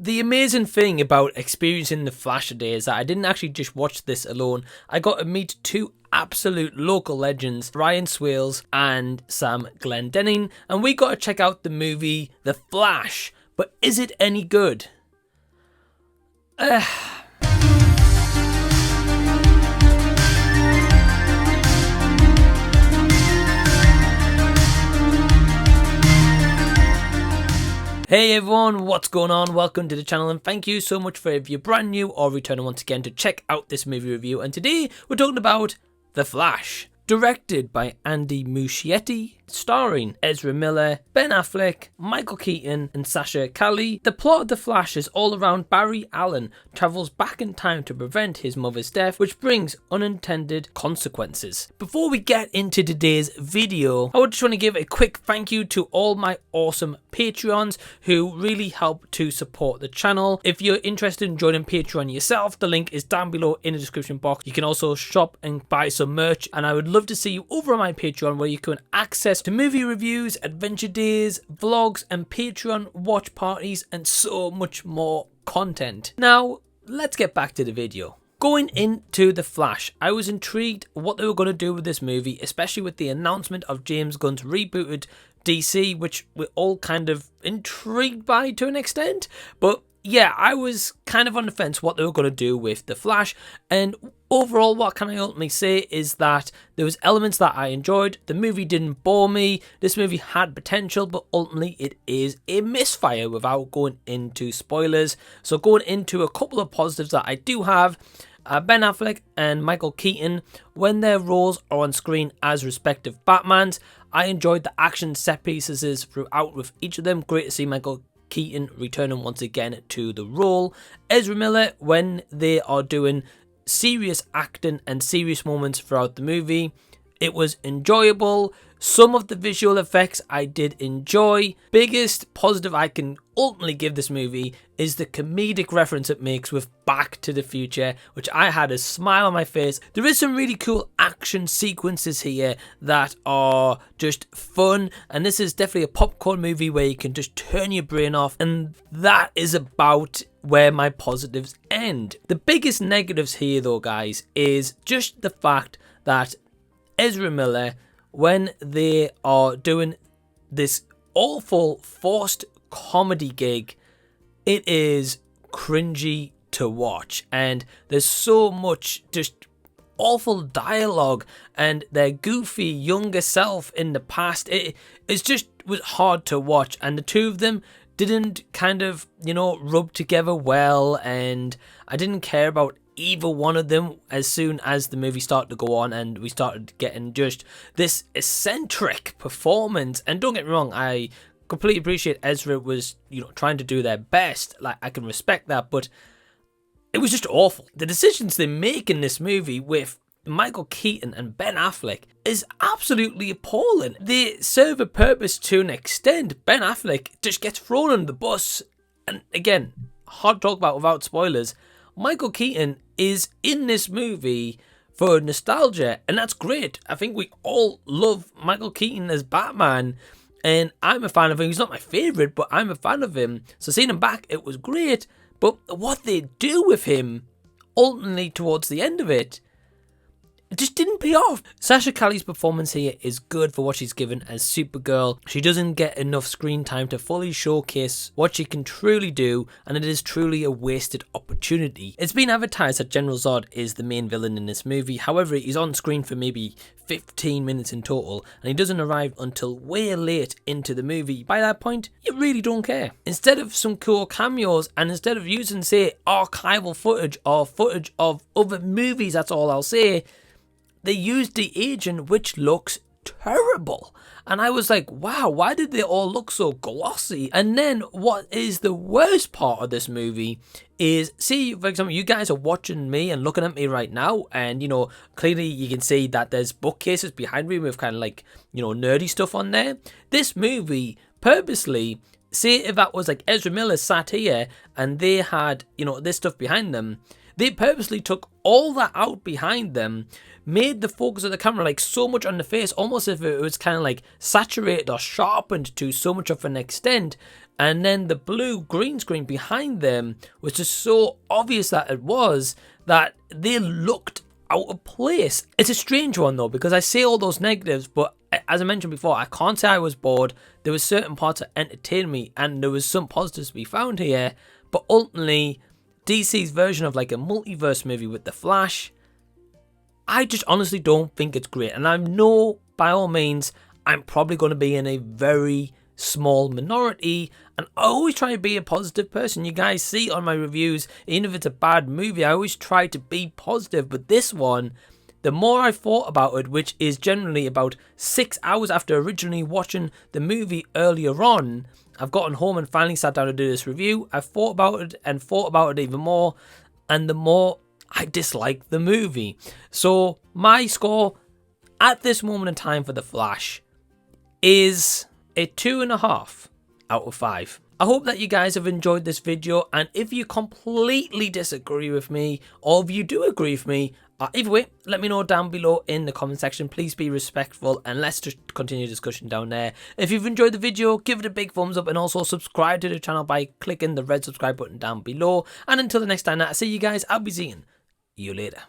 The amazing thing about experiencing The Flash today is that I didn't actually just watch this alone. I got to meet two absolute local legends, Ryan Swales and Sam Glendenning, and we got to check out the movie The Flash. But is it any good? Hey everyone, what's going on? Welcome to the channel and thank you so much for if you're brand new or returning once again to check out this movie review. And today we're talking about The Flash, directed by Andy Muschetti, starring Ezra Miller, Ben Affleck, Michael Keaton and Sasha Calle. The plot of The Flash is all around Barry Allen travels back in time to prevent his mother's death, which brings unintended consequences. Before we get into today's video, I just want to give a quick thank you to all my awesome Patreons who really help to support the channel. If you're interested in joining Patreon yourself, the link is down below in the description box. You can also shop and buy some merch, and I would love to see you over on my Patreon where you can access to movie reviews, adventure days, vlogs and Patreon watch parties and so much more content. Now, let's get back to the video. Going into The Flash, I was intrigued what they were going to do with this movie, especially with the announcement of James Gunn's rebooted DC, which we're all kind of intrigued by to an extent. But yeah, I was kind of on the fence what they were going to do with The Flash, and overall what can I ultimately say is that there was elements that I enjoyed. The movie didn't bore me. This movie had potential, but ultimately it is a misfire without going into spoilers. So going into a couple of positives that I do have, Ben Affleck and Michael Keaton, when their roles are on screen as respective Batmans, I enjoyed the action set pieces throughout with each of them. Great to see Michael Keaton returning once again to the role. Ezra Miller, when they are doing serious acting and serious moments throughout the movie, it was enjoyable. Some of the visual effects I did enjoy. Biggest positive I can ultimately give this movie is the comedic reference it makes with Back to the Future, which I had a smile on my face. There is some really cool action sequences here that are just fun, and this is definitely a popcorn movie where you can just turn your brain off, and that is about where my positives end. The biggest negatives here though, guys, is just the fact that Ezra Miller, when they are doing this awful forced comedy gig, it is cringy to watch, and there's so much just awful dialogue and their goofy younger self in the past. It's just was hard to watch, and the two of them didn't kind of, rub together well, and I didn't care about either one of them as soon as the movie started to go on and we started getting just this eccentric performance. And don't get me wrong, I completely appreciate Ezra was, trying to do their best. Like, I can respect that, but it was just awful. The decisions they make in this movie with Michael Keaton and Ben Affleck is absolutely appalling. They serve a purpose to an extent. Ben Affleck just gets thrown under the bus, and again, hard to talk about without spoilers. Michael Keaton is in this movie for nostalgia, and that's great. I think we all love Michael Keaton as Batman, and I'm a fan of him. He's not my favourite, but I'm a fan of him. So seeing him back, it was great. But what they do with him, ultimately towards the end of it just didn't pay off. Sasha Calle's performance here is good for what she's given as Supergirl. She doesn't get enough screen time to fully showcase what she can truly do, and it is truly a wasted opportunity. It's been advertised that General Zod is the main villain in this movie. However, he's on screen for maybe 15 minutes in total, and he doesn't arrive until way late into the movie. By that point, you really don't care. Instead of some cool cameos, and instead of using, say, archival footage or footage of other movies, that's all I'll say, they used the agent, which looks terrible. And I was like, wow, why did they all look so glossy? And then what is the worst part of this movie is, see, for example, you guys are watching me and looking at me right now, and, clearly you can see that there's bookcases behind me with kind of like, nerdy stuff on there. This movie purposely, say if that was like Ezra Miller sat here and they had, this stuff behind them, they purposely took all that out behind them, made the focus of the camera like so much on the face, almost as if it was kind of like saturated or sharpened to so much of an extent, And then the blue green screen behind them was just so obvious that it was, that they looked out of place. It's a strange one though, because I say all those negatives, but as I mentioned before, I can't say I was bored. There were certain parts that entertained me, and there was some positives to be found here. But ultimately, DC's version of like a multiverse movie with The Flash, I just honestly don't think it's great. And I know, by all means, I'm probably going to be in a very small minority, and I always try to be a positive person. You guys see on my reviews, even if it's a bad movie, I always try to be positive. But this one, the more I thought about it, which is generally about 6 hours after originally watching the movie earlier on, I've gotten home and finally sat down to do this review. I've thought about it and thought about it even more, and the more I dislike the movie. So my score at this moment in time for The Flash is a 2.5 out of 5. I hope that you guys have enjoyed this video, and if you completely disagree with me, or if you do agree with me, either way, let me know down below in the comment section. Please be respectful, and let's just continue discussion down there. If you've enjoyed the video, give it a big thumbs up, and also subscribe to the channel by clicking the red subscribe button down below. And until the next time that I see you guys, I'll be seeing you later.